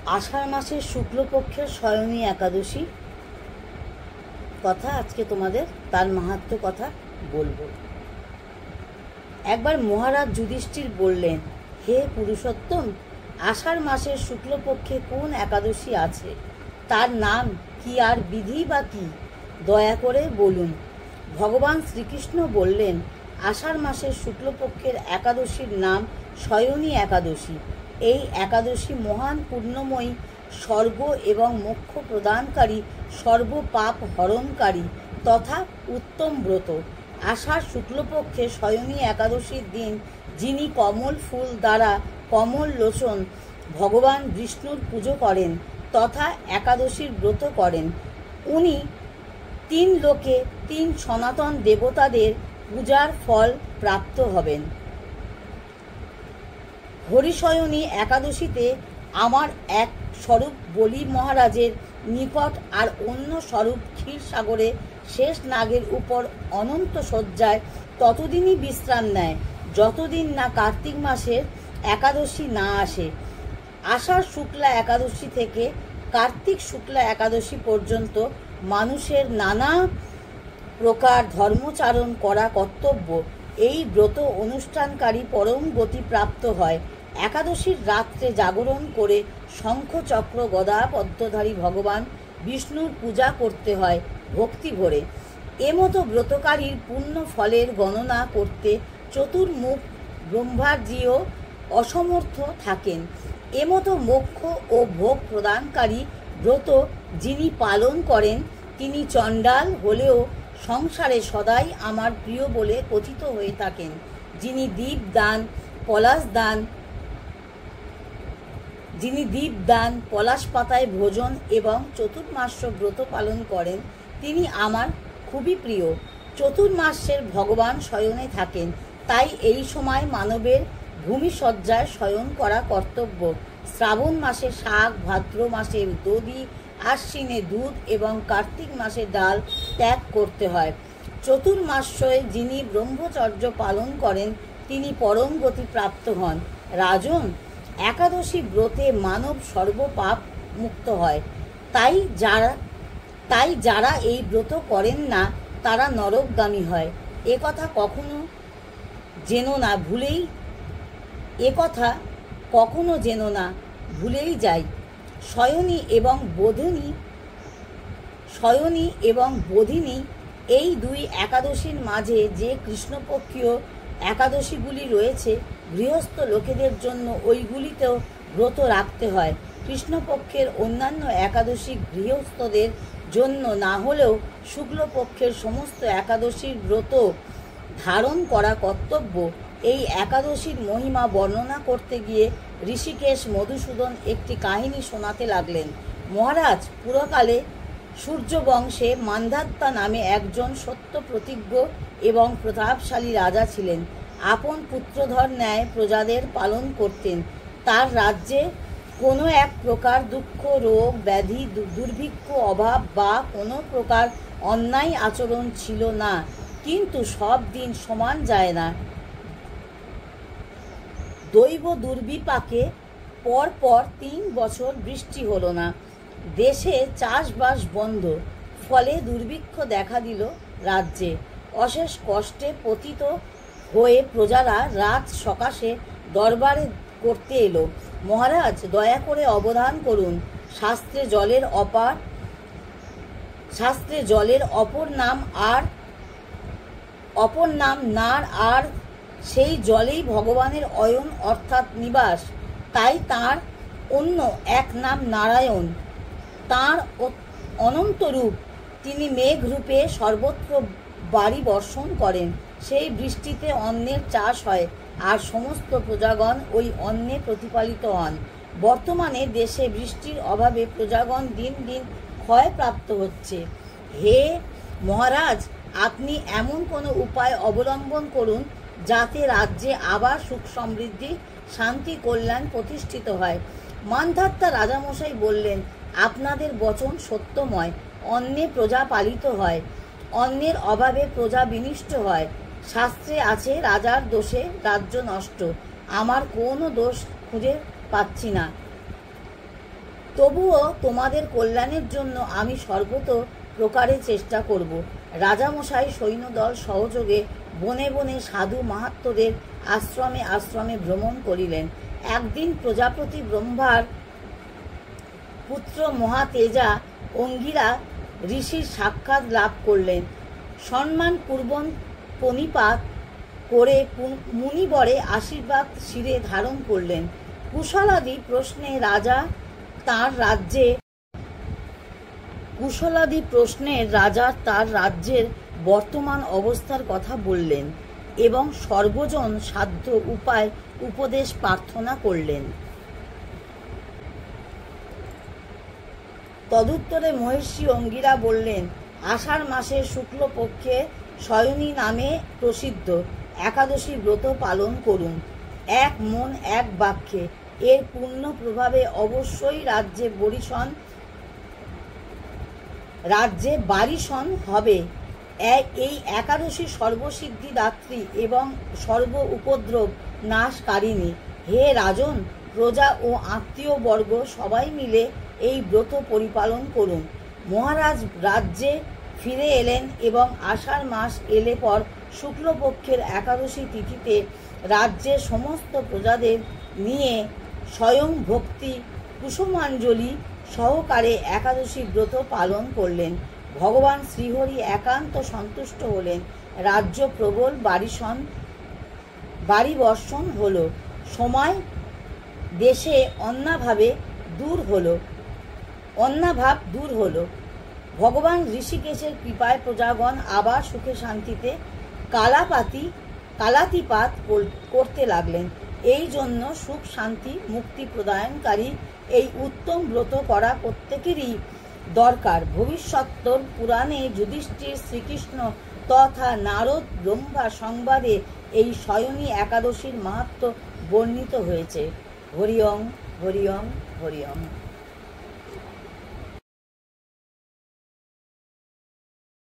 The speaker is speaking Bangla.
আষাঢ় মাসের শুক্লপক্ষের শয়নী একাদশী কথা আজকে তোমাদের তার মাহাত্ম্য কথা বলবো। একবার মহারাজ যুধিষ্ঠির বললেন, হে পুরুষোত্তম, আষাঢ় মাসের শুক্লপক্ষে কোন একাদশী আছে? তার নাম কি আর বিধি বা কি? দয়া করে বলুন। ভগবান শ্রীকৃষ্ণ বললেন, আষাঢ় মাসের শুক্লপক্ষের একাদশীর নাম শয়নী একাদশী। এই একাদশী মহান পূর্ণময়ী, স্বর্গ এবং মোক্ষ প্রদানকারী, সর্বপাপ হরণকারী তথা উত্তম ব্রত। আষাঢ় শুক্লপক্ষে শয়নী একাদশীর দিন যিনি কমল ফুল দ্বারা কমল লোচন ভগবান বিষ্ণুর পুজো করেন তথা একাদশীর ব্রত করেন, উনি 3 লোকে 3 সনাতন দেবতাদের পূজার ফল প্রাপ্ত হবেন। হরিশয়নী একাদশীতে আমার এক স্বরূপ বলি মহারাজের নিকট আর অন্য স্বরূপ ক্ষীরসাগরে শেষ নাগের উপর অনন্ত শয্যায় ততদিনই বিশ্রাম নেয় যতদিন না কার্তিক মাসের একাদশী না আসে। আষাঢ় শুক্লা একাদশী থেকে কার্তিক শুক্লা একাদশী পর্যন্ত মানুষের নানা প্রকার ধর্মচারণ করা কর্তব্য। এই ব্রত অনুষ্ঠানকারী পরম গতি প্রাপ্ত হয়। একাদশীর রাত্রে জাগরণ করে শঙ্খ চক্র গদা পদ্মধারী ভগবান বিষ্ণুর পূজা করতে হয় ভক্তি ভরে। এমতো ব্রতকারীর পুণ্য ফলের গণনা করতে চতুর্মুখ ব্রহ্মাজিও অসমর্থ থাকেন। এমতো মোক্ষ ও ভোগ প্রদানকারী ব্রত যিনি পালন করেন তিনি চণ্ডাল হলেও সংসারে সদাই আমার প্রিয় বলে কথিত হয়ে থাকেন। যিনি দীপদান পলাশ পাতায় ভোজন এবং চতুর্মাস্য ব্রত পালন করেন তিনি আমার খুবই প্রিয়। চতুর্মাস্যের ভগবান শয়নে থাকেন, তাই এই সময় মানবের ভূমিশয্যায় শয়ন করা কর্তব্য। শ্রাবণ মাসে শাক, ভাদ্র মাসে দধি, আশ্বিনে দুধ এবং কার্তিক মাসে ডাল ত্যাগ করতে হয়। চতুর্মাস্যে যিনি ব্রহ্মচর্য পালন করেন তিনি পরম গতি প্রাপ্ত হন। রাজন, একাদশী ব্রতে মানব সর্বপাপ মুক্ত হয়। তাই যারা এই ব্রত করেন না তারা নরকগামী হয়। একথা কখনো যেন না ভুলেই যাই। শয়নী এবং বোধিনী এই 2 একাদশীর মাঝে যে কৃষ্ণপক্ষীয় একাদশীগুলি রয়েছে, গৃহস্থ লোকেদের জন্য ওইগুলিতেও ব্রত রাখতে হয়। কৃষ্ণপক্ষের অন্যান্য একাদশী গৃহস্থদের জন্য না হলেও শুক্লপক্ষের সমস্ত একাদশীর ব্রত ধারণ করা কর্তব্য। এই একাদশীর মহিমা বর্ণনা করতে গিয়ে ঋষিকেশ মধুসূদন একটি কাহিনী শোনাতে লাগলেন। মহারাজ, পুরকালে সূর্যবংশে মান্ধাত্তা নামে একজন সত্য প্রতিজ্ঞ এবং প্রতাপশালী রাজা ছিলেন। আপন পুত্রধর ন্যায় প্রজাদের পালন করতেন। তার রাজ্যে কোনো এক প্রকার দুঃখ, রোগ, ব্যাধি, দুর্ভিক্ষ, অভাব বা কোনো প্রকার অন্যায় আচরণ ছিল না। কিন্তু সব দিন সমান যায় না। দৈব দুর্বিপাকে পরপর 3 বছর বৃষ্টি হলো না। দেশে চাষবাস বন্ধ। ফলে দুর্ভিক্ষ দেখা দিল রাজ্যে। অশেষ কষ্টে পতিত হয়ে প্রজারা রাত সকাশে দরবারে করতে এলো। মহারাজ, দয়া করে অবধান করুন। শাস্ত্রে জলের অপর নাম নার, আর সেই জলেই ভগবানের অয়ন অর্থাৎ নিবাস। তাই তাঁর অন্য এক নাম নারায়ণ। তাঁর অনন্ত রূপ। তিনি মেঘরূপে সর্বত্র বাড়ি বর্ষণ করেন। সেই বৃষ্টিতে অন্নের চাষ হয় আর সমস্ত প্রজাগণ ওই অন্নে প্রতিপালিত হন। বর্তমানে দেশে বৃষ্টির অভাবে প্রজাগণ দিন দিন ক্ষয়প্রাপ্ত হচ্ছে। হে মহারাজ, আপনি এমন কোনো উপায় অবলম্বন করুন যাতে রাজ্যে আবার সুখ সমৃদ্ধি, শান্তি, কল্যাণ প্রতিষ্ঠিত হয়। মান্ধাত্তা রাজামশাই বললেন, আপনাদের বচন সত্যময়। অন্নে প্রজা পালিত হয়, অন্নের অভাবে প্রজা বিনিষ্ট হয়। শাস্ত্রে আছে রাজার দোষে রাজ্য নষ্ট। আমার কোনো দোষ খুঁজে পাচ্ছি না। তবুও তোমাদের কল্যাণের জন্য আমি সর্বত প্রকারে চেষ্টা করব। রাজামশাই সৈন্যদল সহযোগে বনে বনে সাধু মাহাত্ম্যদের আশ্রমে আশ্রমে ভ্রমণ করিলেন। একদিন প্রজাপতি ব্রহ্মার পুত্র মহাতেজা অঙ্গিরা ঋষির সাক্ষাৎ লাভ করলেন। সম্মানপূর্বক প্রণিপাত করে মুনিবরে আশীর্বাদ শিরে ধারণ করলেন। কুশলাদি প্রশ্নে রাজা তার রাজ্যের বর্তমান অবস্থার কথা বললেন এবং সর্বজন সাধ্য উপায় উপদেশ প্রার্থনা করলেন। তদুত্তরে মহর্ষি অঙ্গিরা বললেন, আষাঢ় মাসের শুক্লপক্ষে শয়নী নামে প্রসিদ্ধ একাদশী ব্রত পালন করুন, এক মন এক বাক্যে। এর পূর্ণ প্রভাবে অবশ্যই রাজ্যে বারিশন হবে। এই একাদশী সর্বসিদ্ধিদাত্রী এবং সর্ব উপদ্রব নাশকারিণী। হে রাজন, প্রজা ও আত্মীয় বর্গ সবাই মিলে এই ব্রত পরিপালন করুন। মহারাজ রাজ্যে ফিরে এলেন এবং আষাঢ় মাস এলে পর শুক্লপক্ষের একাদশী তিথিতে রাজ্যের সমস্ত প্রজাদের নিয়ে স্বয়ং ভক্তি কুসুমাঞ্জলি সহকারে একাদশী ব্রত পালন করলেন। ভগবান শ্রীহরি একান্ত সন্তুষ্ট হলেন। রাজ্য প্রবল বাড়িবর্ষণ হল। সময় দেশে অন্নাভাব দূর হল। ভগবান ঋষিকেশের কৃপায় প্রজাগণ আবার সুখে শান্তিতে কালাতিপাত করতে লাগলেন। এই জন্য সুখ শান্তি মুক্তি প্রদানকারী এই উত্তম ব্রত করা প্রত্যেকেরই দরকার। ভবিষ্যত্তর পুরাণে যুধিষ্ঠির শ্রীকৃষ্ণ তথা নারদ ব্রহ্মা সংবাদে এই শয়নী একাদশীর মাহাত্ম্য বর্ণিত হয়েছে। হরি ওম, হরি ওম, হরি ওম।